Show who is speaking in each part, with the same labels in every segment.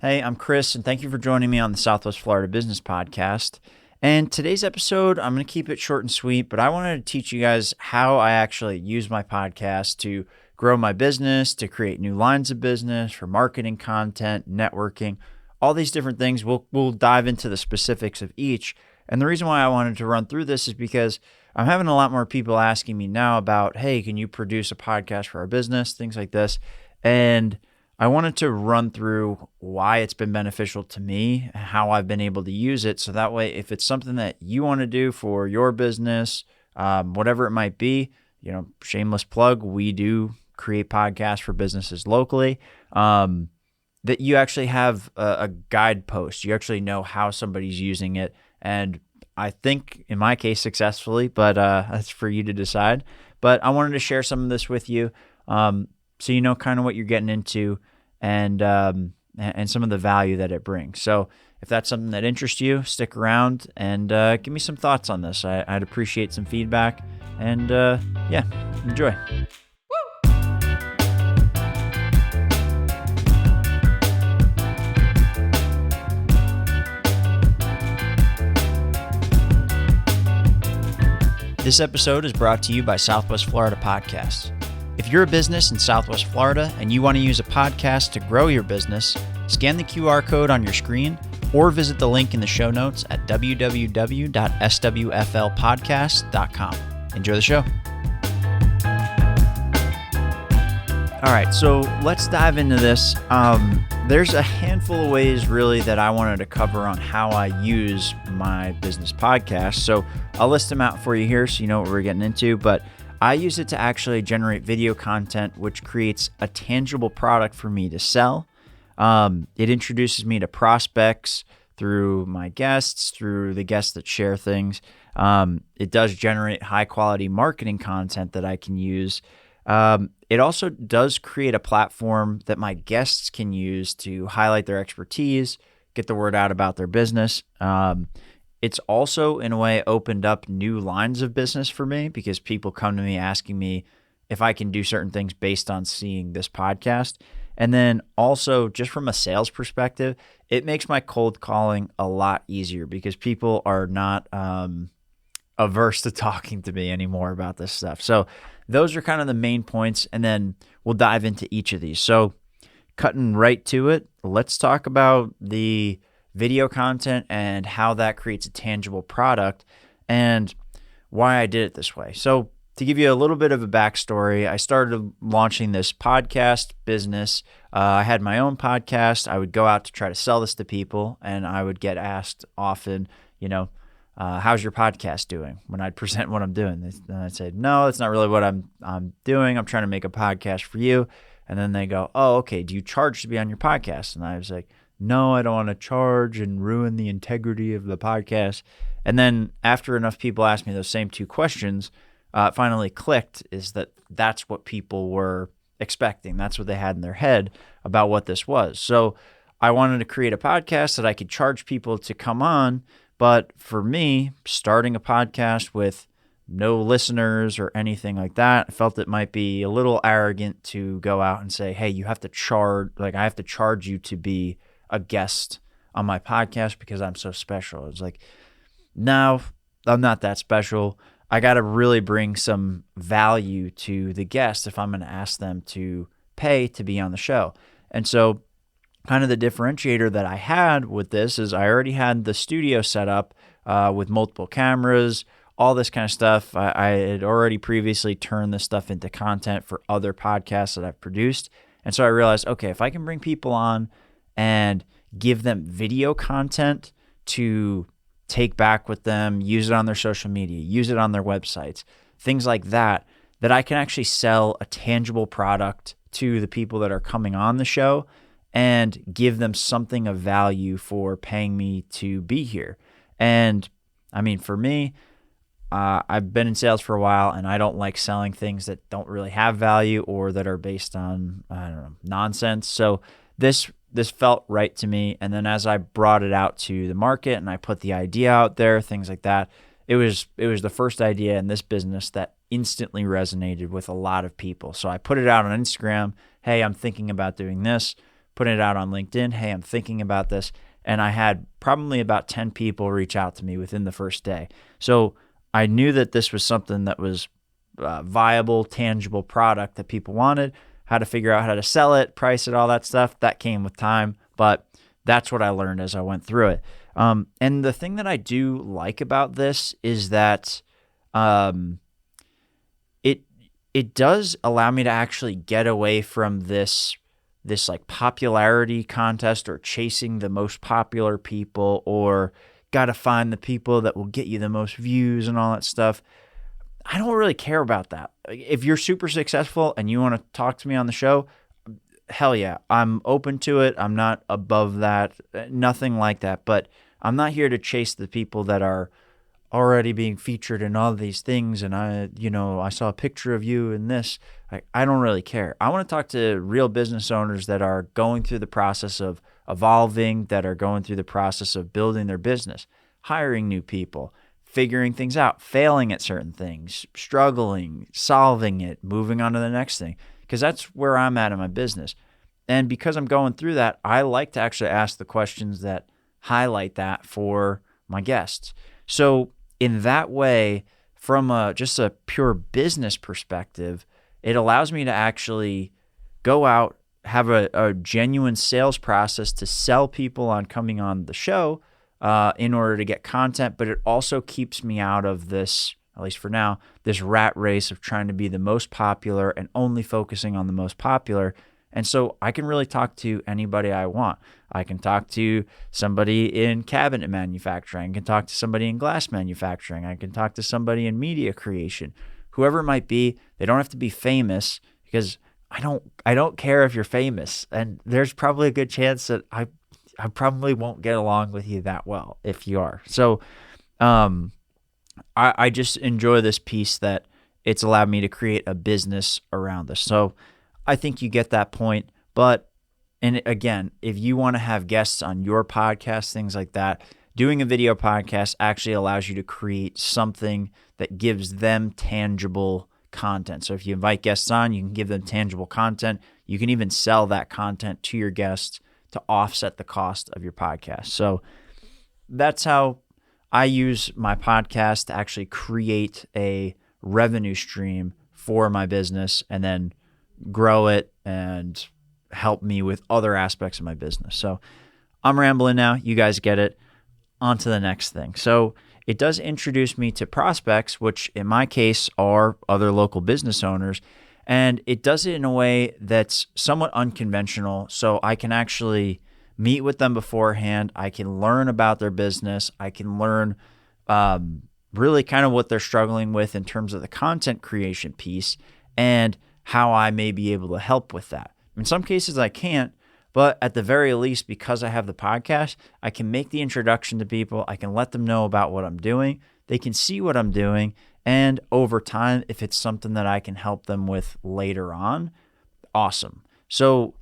Speaker 1: Hey, I'm Chris, and thank you for joining me on the SWFL Business Podcast. And today's episode, I'm going to keep it short and sweet, but I wanted to teach you guys how I actually use my podcast to grow my business, to create new lines of business, for marketing content, networking, all these different things. We'll dive into the specifics of each. And the reason why I wanted to run through this is because I'm having a lot more people asking me now about, hey, can you produce a podcast for our business, things like this. And I wanted to run through why it's been beneficial to me, how I've been able to use it. So that way, if it's something that you want to do for your business, whatever it might be, shameless plug, we do create podcasts for businesses locally, that you actually have a guidepost. You actually know how somebody's using it. And I think in my case successfully, but that's for you to decide. But I wanted to share some of this with you. So you know kind of what you're getting into and some of the value that it brings. So if that's something that interests you, stick around and give me some thoughts on this. I'd appreciate some feedback. And enjoy. This episode is brought to you by SWFL Podcast. If you're a business in Southwest Florida and you want to use a podcast to grow your business, scan the QR code on your screen or visit the link in the show notes at www.swflpodcast.com. Enjoy the show. All right, so let's dive into this. There's a handful of ways really that I wanted to cover on how I use my business podcast. So I'll list them out for you here so you know what we're getting into, but I use it to actually generate video content, which creates a tangible product for me to sell. It introduces me to prospects through my guests, through the guests that share things. It does generate high quality marketing content that I can use. It also does create a platform that my guests can use to highlight their expertise, get the word out about their business. It's also, in a way, opened up new lines of business for me because people come to me asking me if I can do certain things based on seeing this podcast. And then also, just from a sales perspective, it makes my cold calling a lot easier because people are not averse to talking to me anymore about this stuff. So those are kind of the main points, and then we'll dive into each of these. So cutting right to it, let's talk about the video content and how that creates a tangible product and why I did it this way. So to give you a little bit of a backstory, I started launching this podcast business. I had my own podcast. I would go out to try to sell this to people, and I would get asked often, how's your podcast doing? When I'd present what I'm doing, and I'd say, no, that's not really what I'm doing. I'm trying to make a podcast for you. And then they go, oh, okay. Do you charge to be on your podcast? And I was like, no, I don't want to charge and ruin the integrity of the podcast. And then after enough people asked me those same two questions, it finally clicked is that that's what people were expecting. That's what they had in their head about what this was. So I wanted to create a podcast that I could charge people to come on. But for me, starting a podcast with no listeners or anything like that, I felt it might be a little arrogant to go out and say, hey, you have to charge, I have to charge you to be a guest on my podcast because I'm so special. It's like, no, I'm not that special. I got to really bring some value to the guest if I'm going to ask them to pay to be on the show. And so kind of the differentiator that I had with this is I already had the studio set up with multiple cameras, all this kind of stuff. I had already previously turned this stuff into content for other podcasts that I've produced. And so I realized, okay, if I can bring people on and give them video content to take back with them, use it on their social media, use it on their websites, things like that, that I can actually sell a tangible product to the people that are coming on the show and give them something of value for paying me to be here. And I mean, for me, I've been in sales for a while, and I don't like selling things that don't really have value or that are based on, nonsense. So this felt right to me. And then as I brought it out to the market and I put the idea out there, things like that, it was the first idea in this business that instantly resonated with a lot of people. So I put it out on Instagram. Hey, I'm thinking about doing this. putting it out on LinkedIn. Hey, I'm thinking about this. And I had probably about 10 people reach out to me within the first day. So I knew that this was something that was viable, tangible product that people wanted, how to figure out how to sell it, price it, all that stuff. That came with time, but that's what I learned as I went through it. And the thing that I do like about this is that it does allow me to actually get away from this like popularity contest or chasing the most popular people or got to find the people that will get you the most views and all that stuff. I don't really care about that. If you're super successful and you want to talk to me on the show, hell yeah, I'm open to it. I'm not above that, nothing like that. But I'm not here to chase the people that are already being featured in all these things. And I saw a picture of you in this. I don't really care. I want to talk to real business owners that are going through the process of evolving, that are going through the process of building their business, hiring new people, figuring things out, failing at certain things, struggling, solving it, moving on to the next thing, because that's where I'm at in my business. And because I'm going through that, I like to actually ask the questions that highlight that for my guests. So in that way, from just a pure business perspective, it allows me to actually go out, have a genuine sales process to sell people on coming on the show, in order to get content, but it also keeps me out of this, at least for now, this rat race of trying to be the most popular and only focusing on the most popular. And so I can really talk to anybody I want. I can talk to somebody in cabinet manufacturing. I can talk to somebody in glass manufacturing. I can talk to somebody in media creation. Whoever it might be, they don't have to be famous, because I don't care if you're famous. And there's probably a good chance that I probably won't get along with you that well if you are. So I just enjoy this piece that it's allowed me to create a business around this. So I think you get that point. But, and again, if you want to have guests on your podcast, things like that, doing a video podcast actually allows you to create something that gives them tangible content. So if you invite guests on, you can give them tangible content. You can even sell that content to your guests to offset the cost of your podcast. So that's how I use my podcast to actually create a revenue stream for my business and then grow it and help me with other aspects of my business. So I'm rambling now. You guys get it. On to the next thing. So it does introduce me to prospects, which in my case are other local business owners. And it does it in a way that's somewhat unconventional, so I can actually meet with them beforehand. I can learn about their business. I can learn really kind of what they're struggling with in terms of the content creation piece and how I may be able to help with that. In some cases I can't, but at the very least, because I have the podcast, I can make the introduction to people. I can let them know about what I'm doing. They can see what I'm doing. And over time, if it's something that I can help them with later on, awesome. So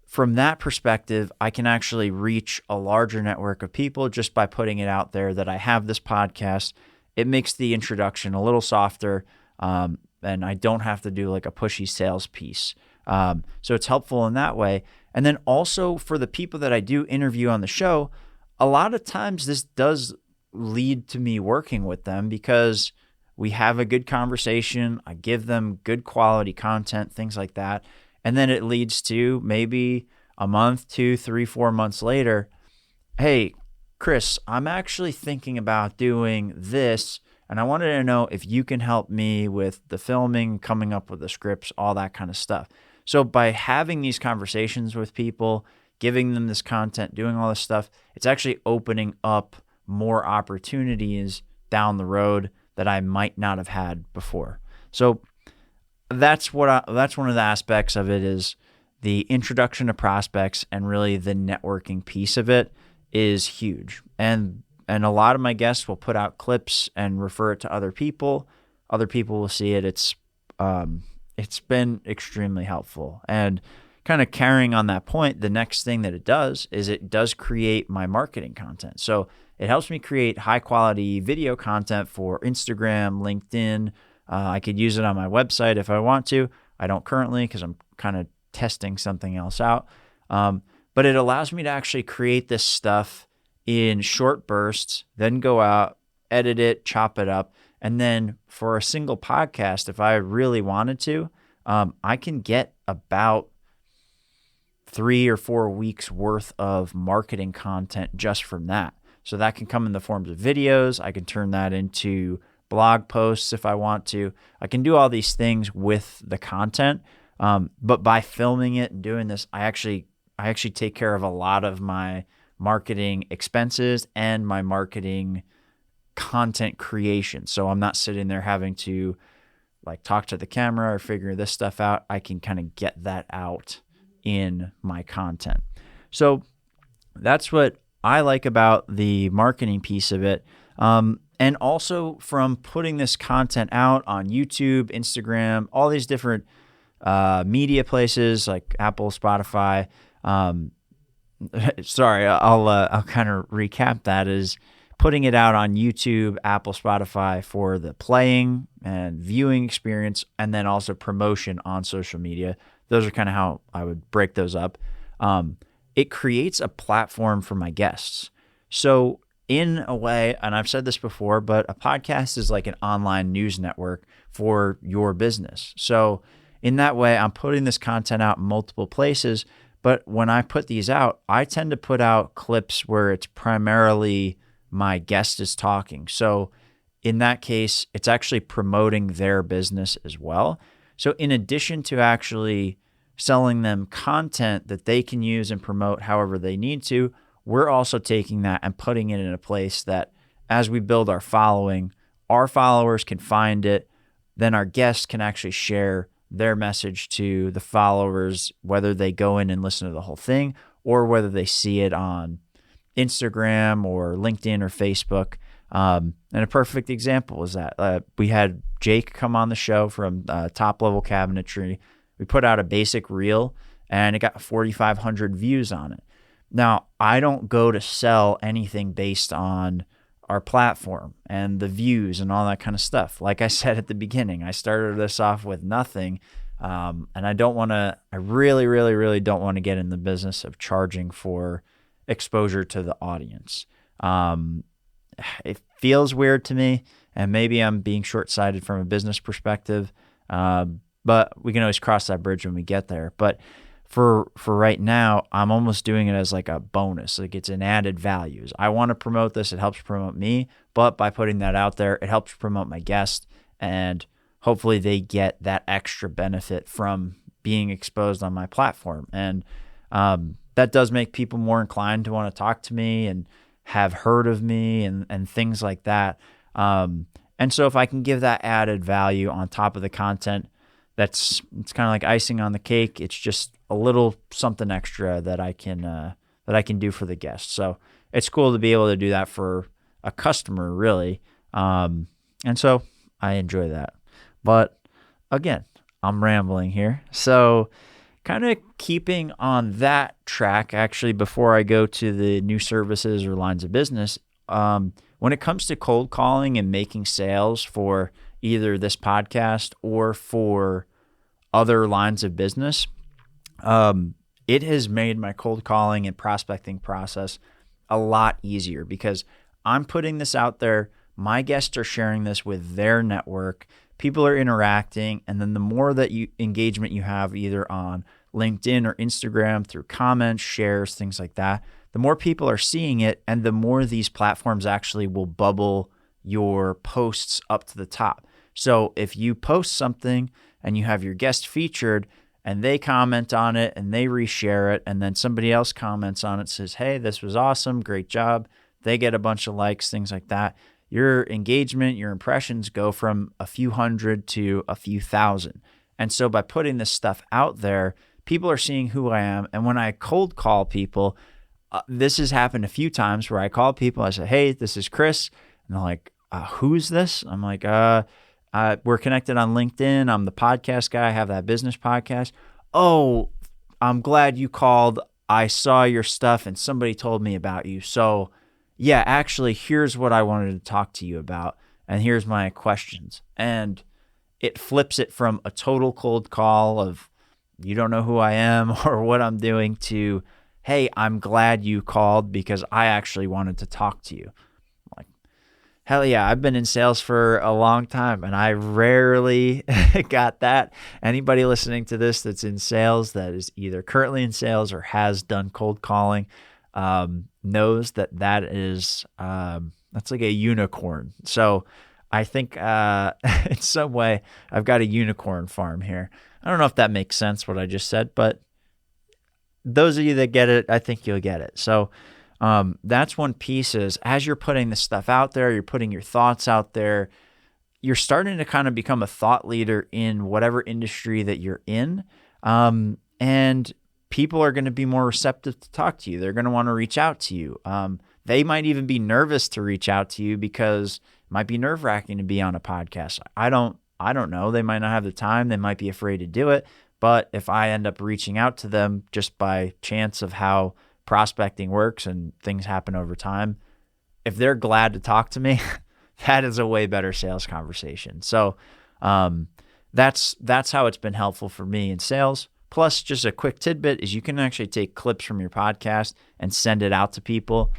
Speaker 1: from that perspective, I can actually reach a larger network of people just by putting it out there that I have this podcast. It makes the introduction a little softer, and I don't have to do like a pushy sales piece. So it's helpful in that way. And then also for the people that I do interview on the show, a lot of times this does lead to me working with them because we have a good conversation. I give them good quality content, things like that. And then it leads to maybe a month, 2, 3, 4 months later, hey, Chris, I'm actually thinking about doing this, and I wanted to know if you can help me with the filming, coming up with the scripts, all that kind of stuff. So by having these conversations with people, giving them this content, doing all this stuff, it's actually opening up more opportunities down the road that I might not have had before. So that's one of the aspects of it is the introduction to prospects, and really the networking piece of it is huge. And a lot of my guests will put out clips and refer it to other people. Other people will see it. It's been extremely helpful. And kind of carrying on that point, the next thing that it does create my marketing content. So it helps me create high quality video content for Instagram, LinkedIn. I could use it on my website if I want to. I don't currently because I'm kind of testing something else out. but it allows me to actually create this stuff in short bursts, then go out, edit it, chop it up. And then for a single podcast, if I really wanted to, I can get about 3 or 4 weeks worth of marketing content just from that. So that can come in the forms of videos. I can turn that into blog posts if I want to. I can do all these things with the content. But by filming it and doing this, I actually take care of a lot of my marketing expenses and my marketing content creation. So I'm not sitting there having to like talk to the camera or figure this stuff out. I can kind of get that out in my content. So that's what I like about the marketing piece of it. And also from putting this content out on YouTube, Instagram, all these different media places like Apple, Spotify. Sorry, I'll kind of recap that is putting it out on YouTube, Apple, Spotify for the playing and viewing experience, and then also promotion on social media. Those are kind of how I would break those up. It creates a platform for my guests. So in a way, and I've said this before, but a podcast is like an online news network for your business. So in that way, I'm putting this content out in multiple places, but when I put these out, I tend to put out clips where it's primarily my guest is talking. So in that case, it's actually promoting their business as well. So in addition to actually selling them content that they can use and promote however they need to, we're also taking that and putting it in a place that as we build our following, our followers can find it, then our guests can actually share their message to the followers, whether they go in and listen to the whole thing or whether they see it on Instagram or LinkedIn or Facebook. And a perfect example is that we had Jake come on the show from Top Level Cabinetry. We put out a basic reel and it got 4,500 views on it. Now, I don't go to sell anything based on our platform and the views and all that kind of stuff. Like I said at the beginning, I started this off with nothing. And I really, really, really don't want to get in the business of charging for exposure to the audience. It feels weird to me, and maybe I'm being short-sighted from a business perspective, but we can always cross that bridge when we get there. But for right now, I'm almost doing it as like a bonus. Like it's an added values. I want to promote this. It helps promote me, but by putting that out there, it helps promote my guest, and hopefully they get that extra benefit from being exposed on my platform. And that does make people more inclined to want to talk to me and have heard of me and things like that. And so if I can give that added value on top of the content, it's kind of like icing on the cake. It's just a little something extra that I can do for the guest. So it's cool to be able to do that for a customer, really. And so I enjoy that. But again, I'm rambling here. So kind of keeping on that track, actually, before I go to the new services or lines of business, when it comes to cold calling and making sales for either this podcast or for other lines of business, it has made my cold calling and prospecting process a lot easier because I'm putting this out there. My guests are sharing this with their network. People are interacting. And then the more that engagement you have either on LinkedIn or Instagram through comments, shares, things like that, the more people are seeing it and the more these platforms actually will bubble your posts up to the top. So if you post something and you have your guest featured and they comment on it and they reshare it and then somebody else comments on it, says, hey, this was awesome, great job. They get a bunch of likes, things like that. Your engagement, your impressions go from a few hundred to a few thousand. And so by putting this stuff out there, people are seeing who I am. And when I cold call people, this has happened a few times where I call people, I say, hey, this is Chris. And they're like, who's this? I'm like, we're connected on LinkedIn. I'm the podcast guy. I have that business podcast. Oh, I'm glad you called. I saw your stuff and somebody told me about you. So yeah, actually, here's what I wanted to talk to you about. And here's my questions. And it flips it from a total cold call of you don't know who I am or what I'm doing to, hey, I'm glad you called because I actually wanted to talk to you. Like, hell yeah, I've been in sales for a long time and I rarely got that. Anybody listening to this that's in sales, that is either currently in sales or has done cold calling, knows that is, that's like a unicorn. So I think in some way I've got a unicorn farm here. I don't know if that makes sense what I just said, but those of you that get it, I think you'll get it. So that's one piece is as you're putting this stuff out there, you're putting your thoughts out there, you're starting to kind of become a thought leader in whatever industry that you're in. And people are going to be more receptive to talk to you. They're going to want to reach out to you. They might even be nervous to reach out to you because it might be nerve-wracking to be on a podcast. I don't know. They might not have the time. They might be afraid to do it. But if I end up reaching out to them just by chance of how prospecting works and things happen over time, if they're glad to talk to me, that is a way better sales conversation. So that's how it's been helpful for me in sales. Plus, just a quick tidbit is you can actually take clips from your podcast and send it out to people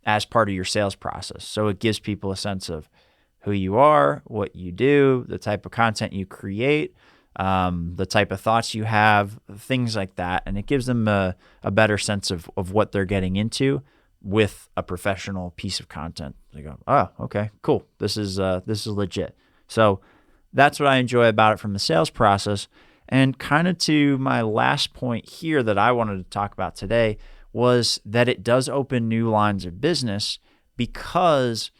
Speaker 1: as part of your sales process. So it gives people a sense of who you are, what you do, the type of content you create, the type of thoughts you have, things like that. And it gives them a better sense of what they're getting into with a professional piece of content. They go, oh, okay, cool. This is legit. So that's what I enjoy about it from the sales process. And kind of to my last point here that I wanted to talk about today was that it does open new lines of business because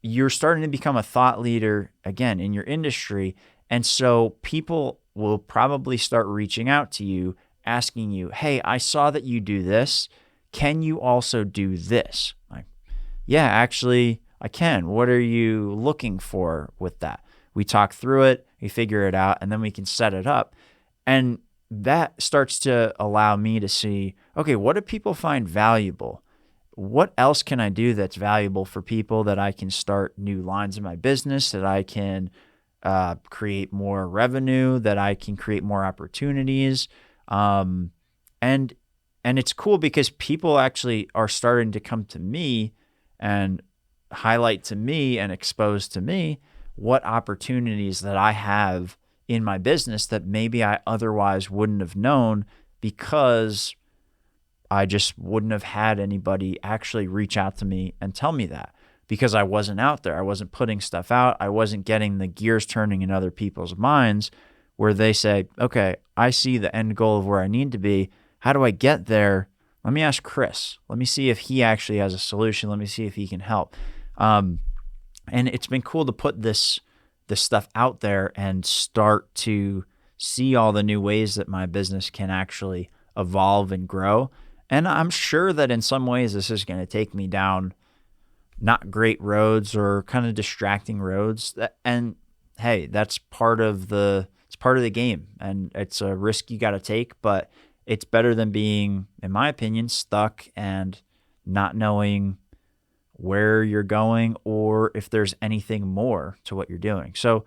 Speaker 1: you're starting to become a thought leader, again, in your industry. And so people will probably start reaching out to you, asking you, hey, I saw that you do this. Can you also do this? Like, yeah, actually, I can. What are you looking for with that? We talk through it, we figure it out, and then we can set it up. And that starts to allow me to see, okay, what do people find valuable? What else can I do that's valuable for people that I can start new lines in my business, that I can create more revenue, that I can create more opportunities? And it's cool because people actually are starting to come to me and highlight to me and expose to me what opportunities that I have in my business that maybe I otherwise wouldn't have known because I just wouldn't have had anybody actually reach out to me and tell me that because I wasn't out there. I wasn't putting stuff out. I wasn't getting the gears turning in other people's minds where they say, okay, I see the end goal of where I need to be. How do I get there? Let me ask Chris. Let me see if he actually has a solution. Let me see if he can help. And it's been cool to put this stuff out there and start to see all the new ways that my business can actually evolve and grow. And I'm sure that in some ways this is going to take me down not great roads or kind of distracting roads. And hey, that's part of the game, and it's a risk you got to take, but it's better than being, in my opinion, stuck and not knowing where you're going or if there's anything more to what you're doing. So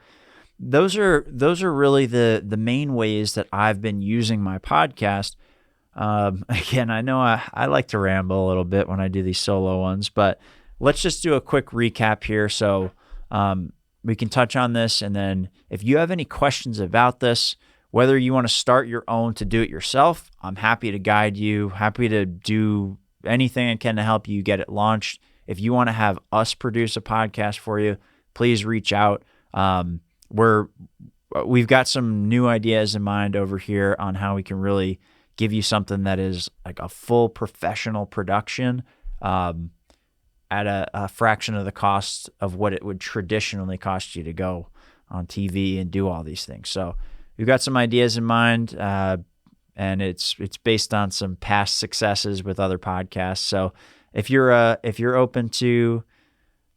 Speaker 1: those are really the main ways that I've been using my podcast. Again, I know I like to ramble a little bit when I do these solo ones, but let's just do a quick recap here. So we can touch on this, and then if you have any questions about this, whether you want to start your own to do it yourself, I'm happy to guide you, happy to do anything I can to help you get it launched. If you want to have us produce a podcast for you, please reach out. We've got some new ideas in mind over here on how we can really give you something that is like a full professional production at a fraction of the cost of what it would traditionally cost you to go on TV and do all these things. So we've got some ideas in mind, and it's based on some past successes with other podcasts. So if you're open to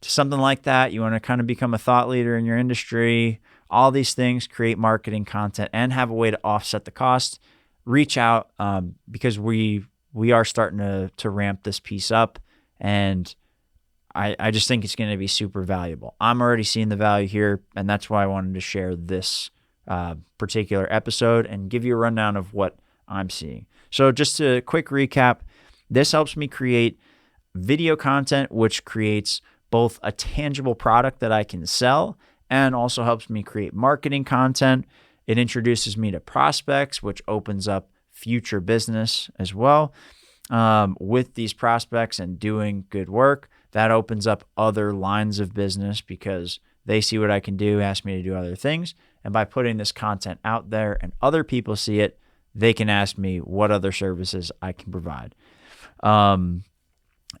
Speaker 1: something like that, you want to kind of become a thought leader in your industry, all these things, create marketing content, and have a way to offset the cost, reach out because we are starting to ramp this piece up, and I just think it's going to be super valuable. I'm already seeing the value here, and that's why I wanted to share this particular episode and give you a rundown of what I'm seeing. So just a quick recap, this helps me create video content, which creates both a tangible product that I can sell and also helps me create marketing content. It introduces me to prospects, which opens up future business as well. With these prospects and doing good work, that opens up other lines of business because they see what I can do, ask me to do other things. And by putting this content out there and other people see it, they can ask me what other services I can provide.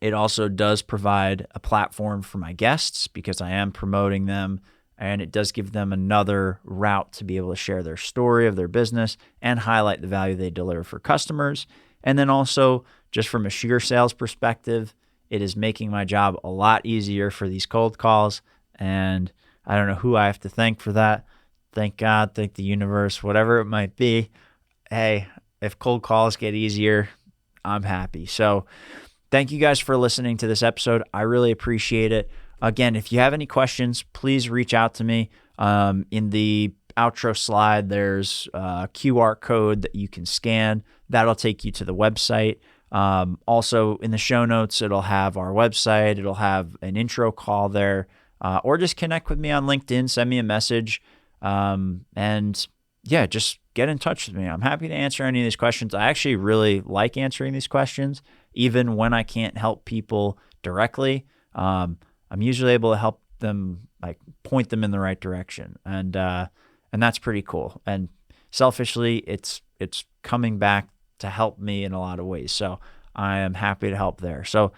Speaker 1: It also does provide a platform for my guests because I am promoting them, and it does give them another route to be able to share their story of their business and highlight the value they deliver for customers. And then also, just from a sheer sales perspective, it is making my job a lot easier for these cold calls. And I don't know who I have to thank for that. Thank God, thank the universe, whatever it might be. Hey, if cold calls get easier, I'm happy. So thank you guys for listening to this episode. I really appreciate it. Again, if you have any questions, please reach out to me. In the outro slide, there's a QR code that you can scan. That'll take you to the website. Also, in the show notes, it'll have our website. It'll have an intro call there. Or just connect with me on LinkedIn. Send me a message. And yeah, just get in touch with me. I'm happy to answer any of these questions. I actually really like answering these questions, even when I can't help people directly. I'm usually able to help them, like point them in the right direction, and that's pretty cool. And selfishly, it's coming back to help me in a lot of ways. So I am happy to help there. So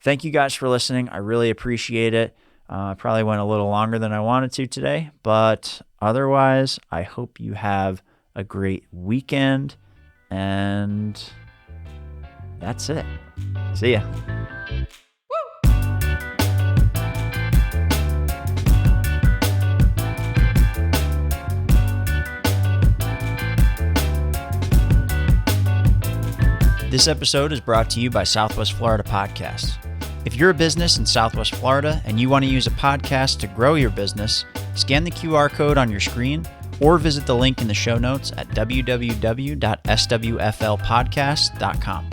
Speaker 1: thank you guys for listening. I really appreciate it. Probably went a little longer than I wanted to today, but otherwise, I hope you have a great weekend, and that's it. See ya. This episode is brought to you by Southwest Florida Podcasts. If you're a business in Southwest Florida and you want to use a podcast to grow your business, scan the QR code on your screen or visit the link in the show notes at www.swflpodcast.com.